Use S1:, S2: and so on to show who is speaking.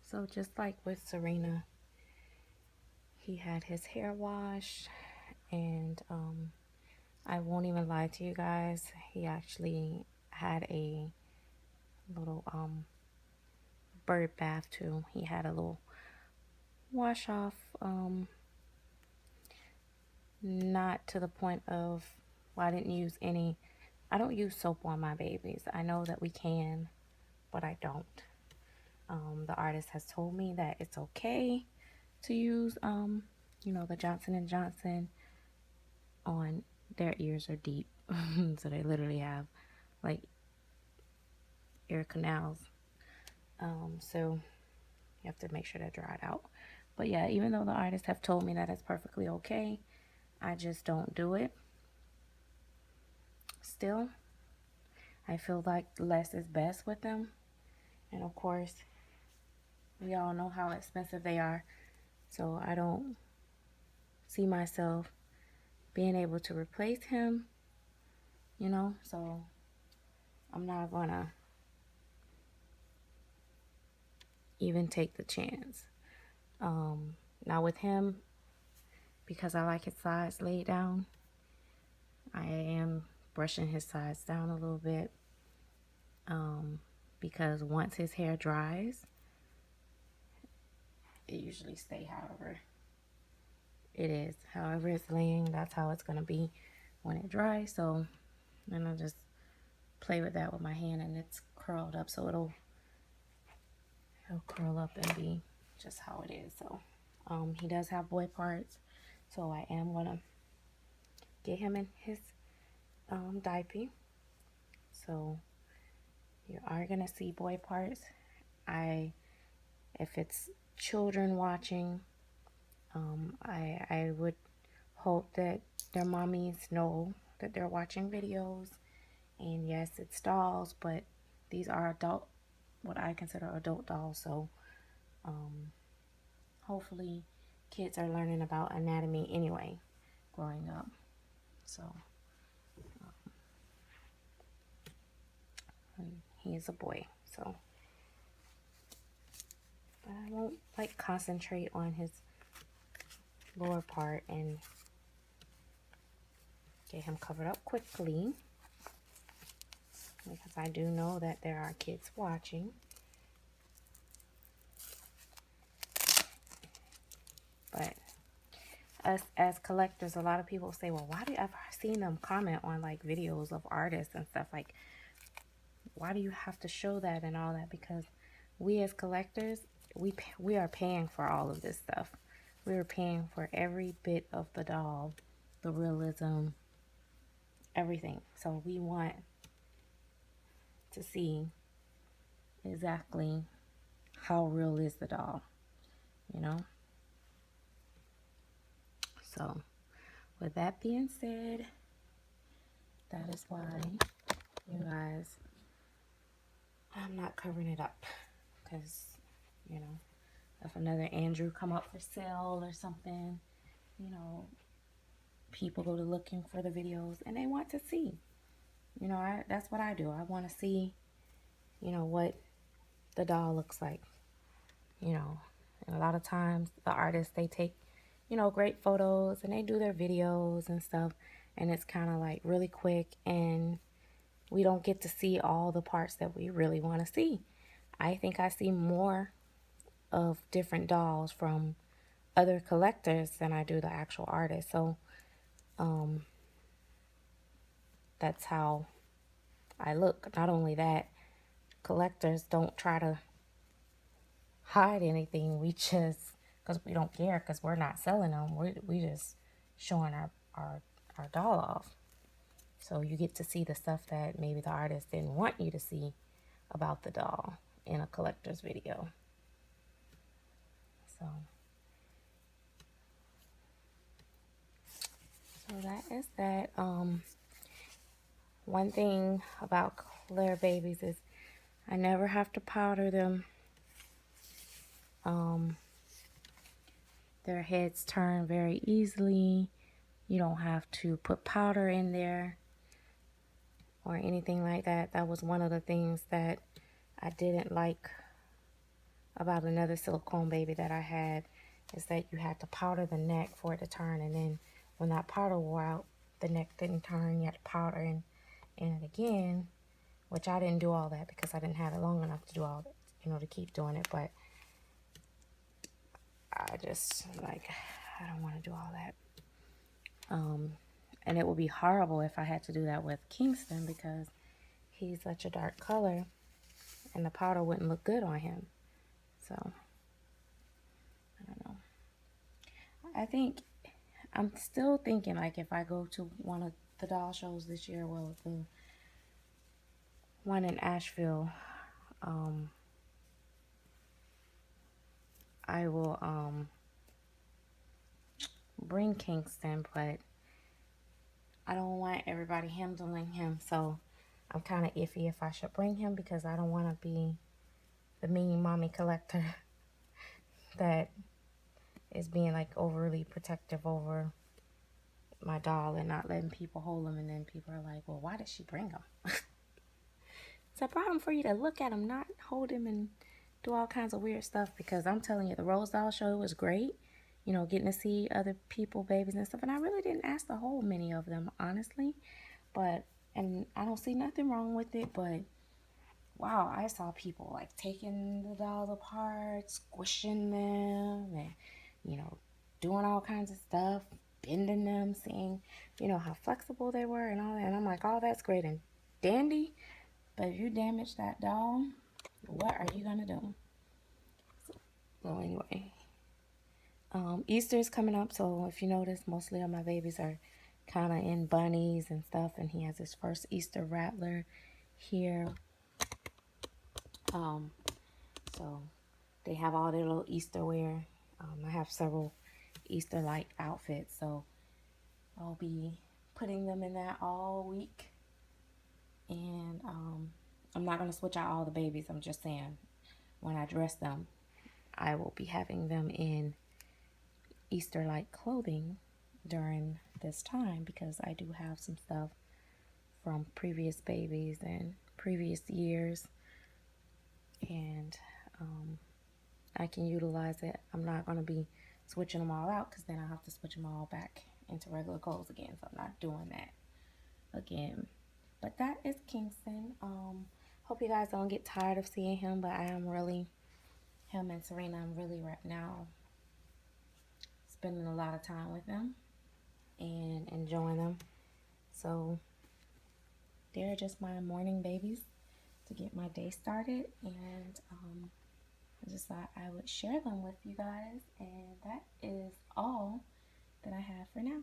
S1: So just like with Serena, he had his hair washed, and I won't even lie to you guys, he actually had a little bird bath too. He had a little wash off, not to the point of, well, I don't use soap on my babies. I know that we can, but I don't. The artist has told me that it's okay to use, the Johnson and Johnson on, their ears are deep. So they literally have like ear canals. So you have to make sure they're dried out. But yeah, even though the artists have told me that it's perfectly okay, I just don't do it. Still, I feel like less is best with them. And of course, we all know how expensive they are. So I don't see myself being able to replace him, so I'm not gonna even take the chance. Now with him, because I like his sides laid down, I am brushing his sides down a little bit, because once his hair dries, it usually stay however it is. However it's laying, that's how it's gonna be when it dries. So then I just play with that with my hand, and it's curled up, so it'll curl up and be just how it is. So he does have boy parts, so I am gonna get him in his diaper. So you are gonna see boy parts. If it's children watching, I would hope that their mommies know that they're watching videos. And yes, it's dolls, but these are what I consider adult dolls. So hopefully kids are learning about anatomy anyway growing up. So he is a boy. So, but I won't like concentrate on his lower part and get him covered up quickly, because I do know that there are kids watching. But us as collectors, a lot of people say, well, why do I've seen them comment on like videos of artists and stuff, like, why do you have to show that and all that? Because we as collectors, we are paying for all of this stuff. We are paying for every bit of the doll, the realism, everything. So we want to see exactly how real is the doll, you know? So with that being said, that is why, you guys, I'm not covering it up, because, if another Andrew come up for sale or something, people go to looking for the videos and they want to see, that's what I do. I want to see, what the doll looks like, and a lot of times the artists, they take, great photos and they do their videos and stuff, and it's kind of like really quick, and we don't get to see all the parts that we really want to see. I think I see more of different dolls from other collectors than I do the actual artist. So that's how I look. Not only that, collectors don't try to hide anything. We just, because we don't care, because we're not selling them, we just showing our doll off. So you get to see the stuff that maybe the artist didn't want you to see about the doll in a collector's video. So that is that. One thing about Claire babies is I never have to powder them. Their heads turn very easily. You don't have to put powder in there or anything like that. That was one of the things that I didn't like about another silicone baby that I had is that you had to powder the neck for it to turn, and then when that powder wore out, the neck didn't turn. You had to powder in it again, which I didn't do all that because I didn't have it long enough to do all that, you know, to keep doing it. But I just, like, I don't want to do all that. And it would be horrible if I had to do that with Kingston because he's such a dark color and the powder wouldn't look good on him. So, I don't know. I think, I'm still thinking, like, if I go to one of the doll shows this year, well, the one in Asheville, I will bring Kingston, but I don't want everybody handling him, so I'm kind of iffy if I should bring him because I don't want to be the mean mommy collector that is being like overly protective over my doll and not letting people hold him, and then people are like, well, why did she bring him? It's a problem for you to look at him, not hold him and do all kinds of weird stuff, because I'm telling you, the Rose Doll show was great, you know, getting to see other people, babies and stuff, and I really didn't ask to hold many of them, honestly, but, and I don't see nothing wrong with it, but wow, I saw people like taking the dolls apart, squishing them, and, you know, doing all kinds of stuff, bending them, seeing, you know, how flexible they were and all that. And I'm like, oh, that's great and dandy, but if you damage that doll, what are you gonna do? So anyway, Easter is coming up, so if you notice, mostly of my babies are kind of in bunnies and stuff, and he has his first Easter rattler here. So they have all their little Easter wear. I have several Easter-like outfits, so I'll be putting them in that all week. And I'm not going to switch out all the babies. I'm just saying, when I dress them, I will be having them in Easter-like clothing during this time because I do have some stuff from previous babies and previous years. And I can utilize it. I'm not going to be switching them all out because then I'll have to switch them all back into regular clothes again. So I'm not doing that again. But that is Kingston. Hope you guys don't get tired of seeing him, but I am really, him and Serena, I'm really right now spending a lot of time with them and enjoying them. So they're just my morning babies to get my day started, and I just thought I would share them with you guys, and that is all that I have for now.